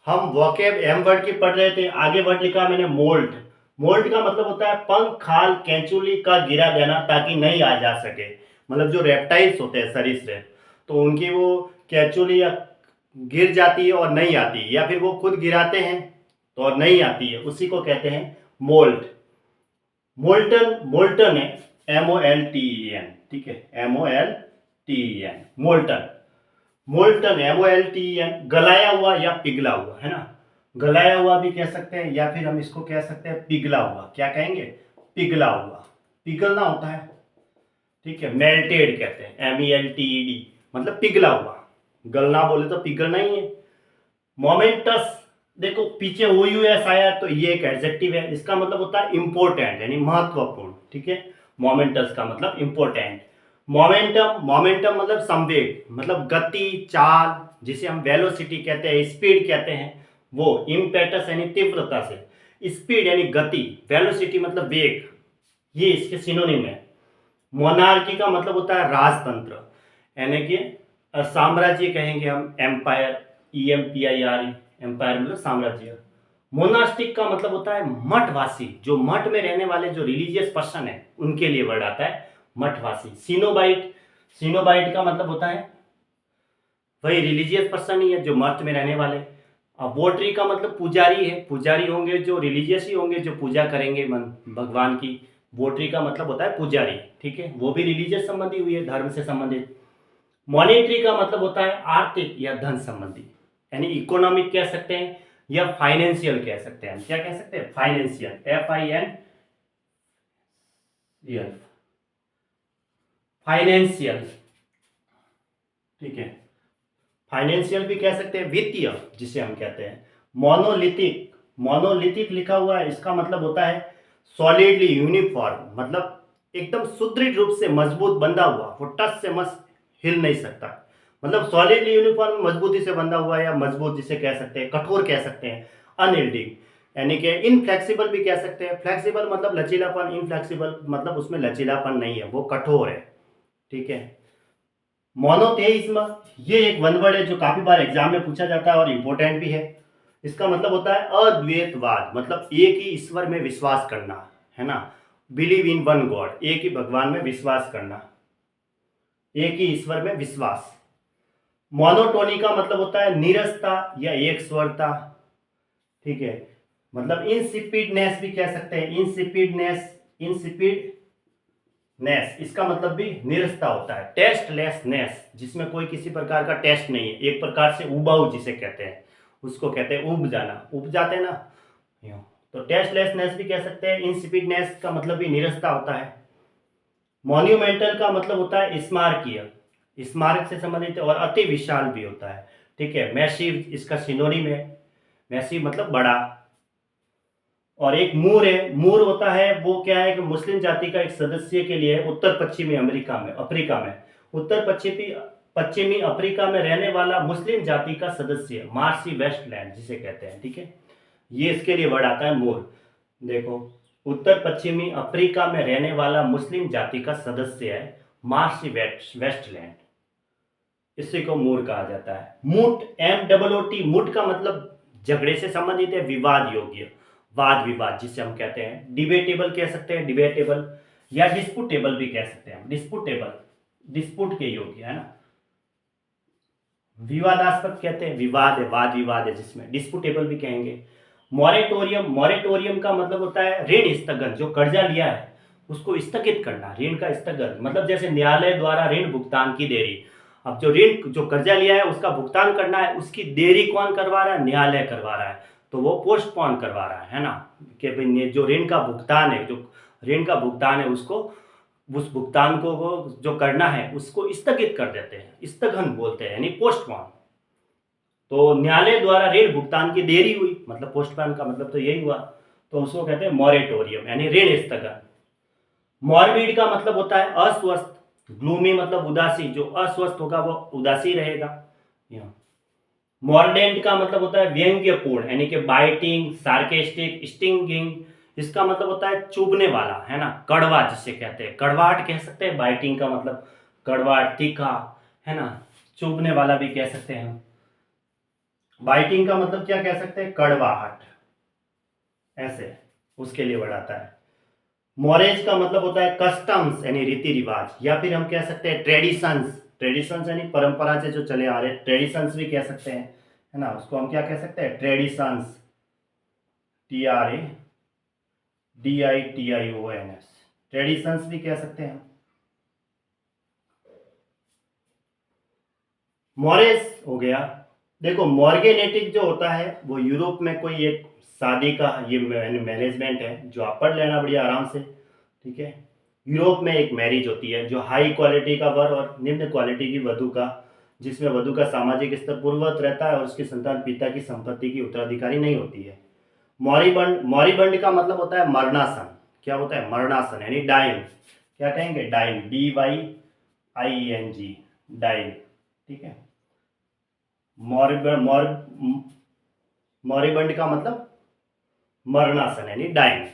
हम vocab M word की पढ़ रहे थे, आगे वर्ड लिखा मैंने मोल्ट। मोल्ट का मतलब होता है पंख, खाल, कैंचुली का गिरा देना ताकि नहीं आ जा सके। मतलब जो रेप्टाइल्स होते हैं सरीसृप, तो उनकी वो कैंचुली या गिर जाती है और नहीं आती है, या फिर वो खुद गिराते हैं तो और नहीं आती है, उसी को कहते हैं मोल्ट। मोल्टन, मोल्टन है MOLTEN, ठीक है, MOLTEN, मोल्टन। मोल्टन MOLTEN, गलाया हुआ या पिघला हुआ, है ना। गलाया हुआ भी कह सकते हैं, या फिर हम इसको कह सकते हैं पिघला हुआ। क्या कहेंगे? पिघला हुआ, पिघलना होता है, ठीक है। मेल्टेड कहते हैं, MELTED, मतलब पिघला हुआ। गलना बोले तो पिघलना ही है। मोमेंटस, देखो पीछे OUS आया तो ये एक एडजेक्टिव है, इसका मतलब होता है इंपॉर्टेंट यानी महत्वपूर्ण, ठीक है। मोमेंटस का मतलब इंपॉर्टेंट। मोमेंटम, मोमेंटम मतलब संवेग, मतलब गति, चाल, जिसे हम वेलोसिटी कहते हैं, स्पीड कहते हैं, वो। इम्पेटस यानी तीव्रता से, स्पीड यानी गति, वेलोसिटी मतलब वेग, ये इसके सिनोनिम है। मोनार्की का मतलब होता है राजतंत्र, यानी कि साम्राज्य कहेंगे हम, एम्पायर, EMPIRE, एम्पायर मतलब साम्राज्य। मोनास्टिक का मतलब होता है मठवासी, जो मठ में रहने वाले जो रिलीजियस पर्सन है उनके लिए वर्ड आता है मठवासी। सीनोबाइट, सीनोबाइट का मतलब होता है वही रिलीजियस पर्सन ही है जो मठ में रहने वाले। अब वोटरी का मतलब पुजारी है, पुजारी होंगे जो रिलीजियस ही होंगे, जो पूजा करेंगे मन भगवान की। वोटरी का मतलब होता है पुजारी, ठीक है, वो भी रिलीजियस संबंधी हुई है, धर्म से संबंधित। मॉनेटरी का मतलब होता है आर्थिक या धन संबंधी, यानी इकोनॉमिक कह सकते हैं या फाइनेंशियल कह सकते हैं। क्या कह सकते हैं? फाइनेंशियल, FIN, फाइनेंशियल, ठीक है। फाइनेंशियल भी कह सकते हैं, वित्तीय जिसे हम कहते हैं। मोनोलिथिक, मोनोलिथिक लिखा हुआ है, इसका मतलब होता है सॉलिडली यूनिफॉर्म, मतलब एकदम सुदृढ़ रूप से मजबूत बंधा हुआ, वो टस से मस हिल नहीं सकता। मतलब सॉलिडली यूनिफॉर्म, मजबूती से बंधा हुआ, या मजबूत जिसे कह सकते हैं, कठोर कह सकते हैं। अनयील्डिंग, यानी कि इनफ्लेक्सिबल भी कह सकते हैं। फ्लेक्सिबल मतलब लचीलापन, इनफ्लेक्सिबल मतलब उसमें लचीलापन नहीं है, वो कठोर है, ठीक है। मोनोथेइज्म, ये एक वन वर्ड है जो काफी बार एग्जाम में पूछा जाता है और इंपॉर्टेंट भी है। इसका मतलब होता है अद्वैतवाद, मतलब एक ही ईश्वर में विश्वास करना, है ना। बिलीव इन वन गॉड, एक ही भगवान में विश्वास करना, एक ही ईश्वर में विश्वास। मोनोटोनी का मतलब होता है नीरसता या एक स्वरता, ठीक है। मतलब इंसिपिडनेस भी कह सकते हैं, इंसिपिडनेस, इंसिपिड नेस, इसका मतलब भी नीरसता होता है। टेस्टलेसनेस, जिसमें कोई किसी प्रकार का टेस्ट नहीं है, एक प्रकार से उबाऊ जिसे कहते हैं, उसको कहते हैं उब जाना, उब जाते हैं ना, यूं। तो टेस्टलेसनेस भी कह सकते हैं। इंसिपिडनेस का मतलब भी नीरसता होता है। मॉन्यूमेंटल का मतलब होता है स्मारकीय, स्मारक से संबंधित, और अति विशाल भी होता है, ठीक है। मैसिव इसका सिनोनिम है, मैसिव मतलब बड़ा। और एक मूर है, मूर होता है वो क्या है कि मुस्लिम जाति का एक सदस्य के लिए उत्तर पश्चिमी अमेरिका में, अफ्रीका में, उत्तर पश्चिमी पश्चिमी अफ्रीका में रहने वाला मुस्लिम जाति का सदस्य, मार्सी वेस्टलैंड जिसे कहते हैं, ठीक है। ये इसके लिए वर्ड आता है मूर। देखो, उत्तर पश्चिमी अफ्रीका में रहने वाला मुस्लिम जाति का सदस्य है मार्सी वेस्टलैंड, इसी को मूर कहा जाता है। मूट, MOOT, मूट का मतलब झगड़े से संबंधित है, विवाद योग्य, वाद विवाद जिसे हम कहते हैं। डिबेटेबल कह सकते हैं, डिबेटेबल, या डिस्पुटेबल भी कह सकते हैं, डिस्पुटेबल, डिस्पुट के योग्य, है ना। विवादास्पद कहते हैं, विवाद है, वाद विवाद है जिसमें, डिस्पुटेबल भी कहेंगे। मॉरेटोरियम, मॉरेटोरियम का मतलब होता है ऋण स्थगन, जो कर्जा लिया है उसको स्थगित करना, ऋण का स्थगन, मतलब जैसे न्यायालय द्वारा ऋण भुगतान की देरी। अब जो ऋण, जो कर्जा लिया है उसका भुगतान करना है, उसकी देरी कौन करवा रहा है? न्यायालय करवा रहा है, तो वो पोस्टपोन करवा रहा है ना। कि भाई जो ऋण का भुगतान है, जो ऋण का भुगतान है उसको, उस भुगतान को वो जो करना है उसको स्थगित कर देते हैं, स्थगन बोलते हैं, यानी पोस्टपोन। तो न्यायालय द्वारा ऋण भुगतान की देरी हुई, मतलब पोस्टपोन का मतलब तो यही हुआ, तो उसको कहते हैं मॉरेटोरियम, यानी ऋण स्थगन। मॉर्बिड का मतलब होता है अस्वस्थ, ग्लूमी मतलब उदासी, जो अस्वस्थ होगा वो उदासी रहेगा। मॉर्डेंट का मतलब होता है व्यंग्यपूर्ण, यानी कि बाइटिंग, सार्केस्टिक, स्टिंगिंग, इसका मतलब होता है चुभने वाला, है ना, कड़वा जिसे कहते हैं, कड़वाहट कह सकते हैं। बाइटिंग का मतलब कड़वाहट, तीखा, है ना, चुभने वाला भी कह सकते हैं हम। बाइटिंग का मतलब क्या कह सकते हैं, कड़वाहट, ऐसे उसके लिए वर्ड आता है। मॉरेज का मतलब होता है कस्टम्स यानी रीति रिवाज, या फिर हम कह सकते हैं ट्रेडिशंस, ट्रेडिशंस यानी परंपरा से जो चले आ रहे, ट्रेडिशंस भी कह सकते हैं, है ना, उसको हम क्या कह सकते हैं, ट्रेडिशंस, TRADITIONS, ट्रेडिशंस भी कह सकते हैं। मॉरेज हो गया। देखो मॉर्गेनेटिक जो होता है वो यूरोप में कोई एक शादी का ये मैनेजमेंट है जो आप पढ़ लेना बढ़िया आराम से, ठीक है। यूरोप में एक मैरिज होती है जो हाई क्वालिटी का वर और निम्न क्वालिटी की वधु का, जिसमें वधु का सामाजिक स्तर पूर्ववत रहता है और उसकी संतान पिता की संपत्ति की उत्तराधिकारी नहीं होती है। मॉरिबंड, मॉरिबंड का मतलब होता है मरणासन। क्या होता है, मरणासन यानी डाइन, क्या कहेंगे, डाइन, DYING, डाइन, ठीक है। मॉरिबंड का मतलब मरणासन यानी डाइन।